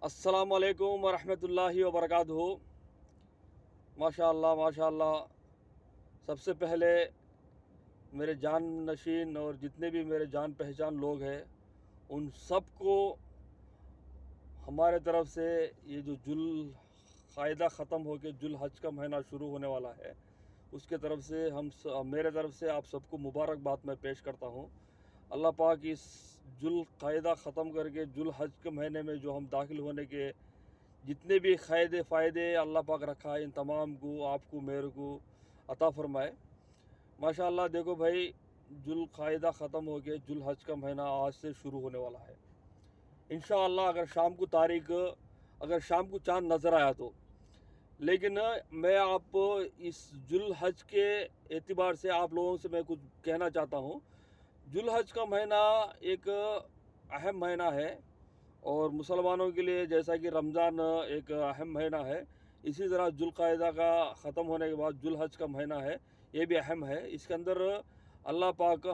अस्सलाम वालेकुम वरहमतुल्लाहि वबरकातुहू। माशाअल्लाह माशाअल्लाह। सबसे पहले मेरे जान नशीन और जितने भी मेरे जान पहचान लोग हैं उन सबको हमारे तरफ से ये जो जुल क़ायदा ख़त्म होकर जुल हज का महीना शुरू होने वाला है उसके तरफ से मेरे तरफ से आप सबको मुबारकबाद मैं पेश करता हूँ। अल्लाह पाक इस जुल क़ायदा ख़त्म करके जुल हज के महीने में जो हम दाखिल होने के जितने भी फ़ायदे अल्लाह पाक रखा है इन तमाम को आपको मेरे को अता फ़रमाए। माशाअल्लाह देखो भाई, जुल क़ायदा ख़त्म हो गया, जुल हज का महीना आज से शुरू होने वाला है इंशाअल्लाह। अगर शाम को चाँद नज़र आया तो, लेकिन मैं आप इस जुल हज के एतबार से आप लोगों से मैं कुछ कहना चाहता हूँ। जुल हज का महीना एक अहम महीना है और मुसलमानों के लिए जैसा कि रमज़ान एक अहम महीना है, इसी तरह जुल क़ायदा का ख़त्म होने के बाद जुल हज का महीना है, ये भी अहम है। इसके अंदर अल्लाह पाक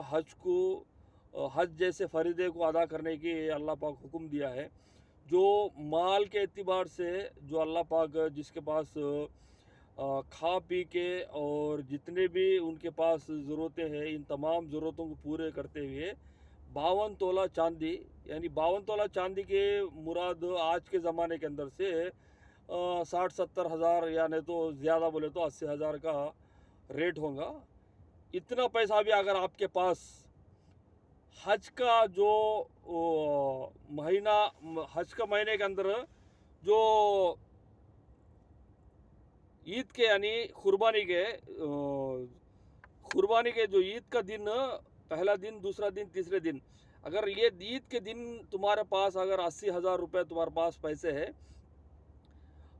हज जैसे फ़रीदे को अदा करने की अल्लाह पाक हुक्म दिया है। जो माल के एतबार से जो अल्लाह पाक जिसके पास खा पी के और जितने भी उनके पास ज़रूरतें हैं इन तमाम ज़रूरतों को पूरे करते हुए 52 तोला चांदी, यानी 52 तोला चांदी के मुराद आज के ज़माने के अंदर से 60-70 हज़ार या नहीं तो ज़्यादा बोले तो 80 हज़ार का रेट होगा। इतना पैसा भी अगर आपके पास हज का जो महीना हज का महीने के अंदर जो ईद के यानी कुर्बानी के जो ईद का दिन, पहला दिन, दूसरा दिन, तीसरे दिन, अगर ये ईद के दिन तुम्हारे पास अगर 80 हज़ार रुपये तुम्हारे पास पैसे है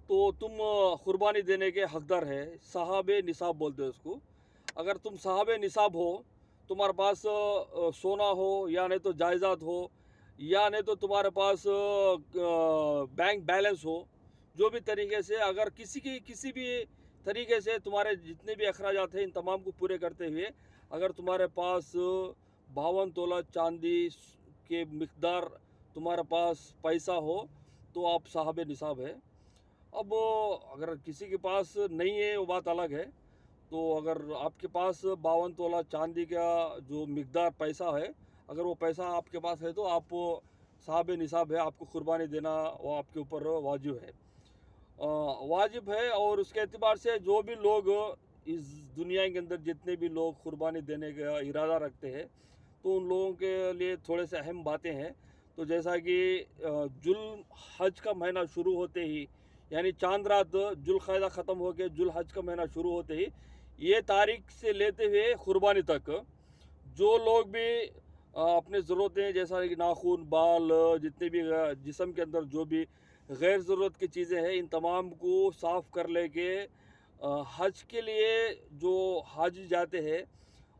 तो तुम कुर्बानी देने के हकदार है। साहबे निसाब बोलते हैं उसको। अगर तुम साहबे निसाब हो, तुम्हारे पास सोना हो या नहीं तो जायदाद हो या नहीं तो तुम्हारे पास बैंक बैलेंस हो, जो भी तरीके से अगर किसी भी तरीके से तुम्हारे जितने भी अखराजात हैं इन तमाम को पूरे करते हुए अगर तुम्हारे पास 52 तोला चांदी के मिकदार तुम्हारे पास पैसा हो तो आप साहब निसाब है। अब अगर किसी के पास नहीं है वो बात अलग है। तो अगर आपके पास 52 तोला चांदी का जो मिकदार पैसा है, अगर वो पैसा आपके पास है तो आप साहब निसाब है, आपको कुर्बानी देना वो आपके ऊपर वाजिब है। और उसके एतबार से जो भी लोग इस दुनिया के अंदर जितने भी लोग कुर्बानी देने का इरादा रखते हैं तो उन लोगों के लिए थोड़े से अहम बातें हैं। तो जैसा कि जुल हज का महीना शुरू होते ही यानी चांद रात जुल क़ायदा ख़त्म हो के जुल हज का महीना शुरू होते ही ये तारीख से लेते हुए कुर्बानी तक जो लोग भी अपने ज़रूरतें जैसा कि नाखून, बाल, जितने भी जिस्म के अंदर जो भी गैर ज़रूरत की चीज़ें हैं इन तमाम को साफ़ कर लेके हज के लिए जो हज जाते हैं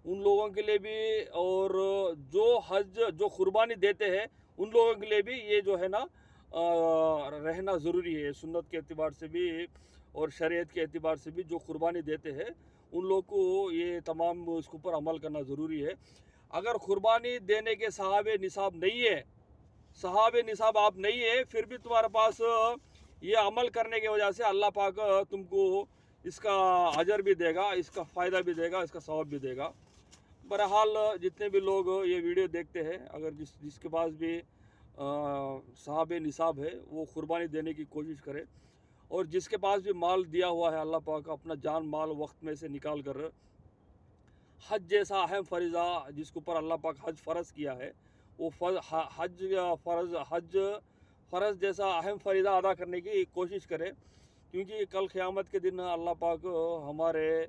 उन लोगों के लिए भी और जो कुर्बानी देते हैं उन लोगों के लिए भी ये जो है ना रहना ज़रूरी है। सुन्नत के एतबार से भी और शरीयत के एतबार से भी जो कुर्बानी देते हैं उन लोग को ये तमाम उसके ऊपर अमल करना ज़रूरी है। अगर कुर्बानी देने के साहब निसाब आप नहीं है फिर भी तुम्हारे पास ये अमल करने की वजह से अल्लाह पाक तुमको इसका अजर भी देगा, इसका फ़ायदा भी देगा, इसका सवाब भी देगा। बहरहाल जितने भी लोग ये वीडियो देखते हैं अगर जिसके पास भी साहब निसाब है वो कुर्बानी देने की कोशिश करे और जिसके पास भी माल दिया हुआ है अल्लाह पाक अपना जान माल वक्त में से निकाल कर हज जैसा अहम फरीज़ा जिसके ऊपर अल्लाह पाक हज फ़र्ज़ किया है वो फ़र्ज़ जैसा अहम फरीज़ा अदा करने की कोशिश करे। क्योंकि कल क़यामत के दिन अल्लाह पाक हमारे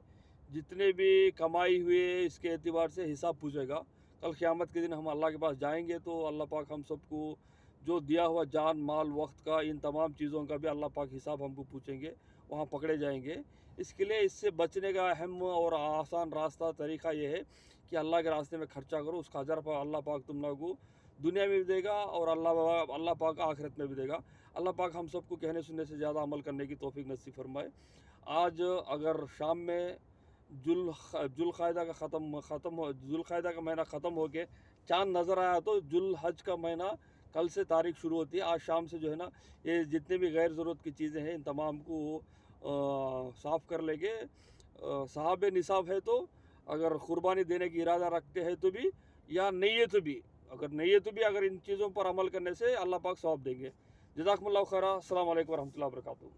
जितने भी कमाई हुए इसके एतबार से हिसाब पूछेगा। कल क़यामत के दिन हम अल्लाह के पास जाएंगे तो अल्लाह पाक हम सबको जो दिया हुआ जान माल वक्त का इन तमाम चीज़ों का भी अल्लाह पाक हिसाब हमको पूछेंगे, वहाँ पकड़े जाएंगे। इसके लिए इससे बचने का अहम और आसान रास्ता तरीक़ा ये है कि अल्लाह के रास्ते में ख़र्चा करो, उसका अजर पर अल्लाह पाक तुम लोगों को दुनिया में भी देगा और अल्लाह पाक आखिरत में भी देगा। अल्लाह पाक हम सबको कहने सुनने से ज़्यादा अमल करने की तौफीक नसीब फरमाए। आज अगर शाम में जुल क़ायदा का महीना ख़त्म हो के चाँद नज़र आया तो जुल हज का महीना कल से तारीख शुरू होती है। आज शाम से जो है ना ये जितने भी गैर ज़रूरत की चीज़ें हैं इन तमाम को साफ़ कर लेंगे। साहब निसाब है तो अगर क़ुरबानी देने की इरादा रखते हैं तो भी, या नहीं है तो भी, अगर इन चीज़ों पर अमल करने से अल्लाह पाक सवाब देंगे। जज़ाकुमुल्लाहु खैरा। अस्सलामु अलैकुम वरहमतुल्लाहि वबरकातुहू।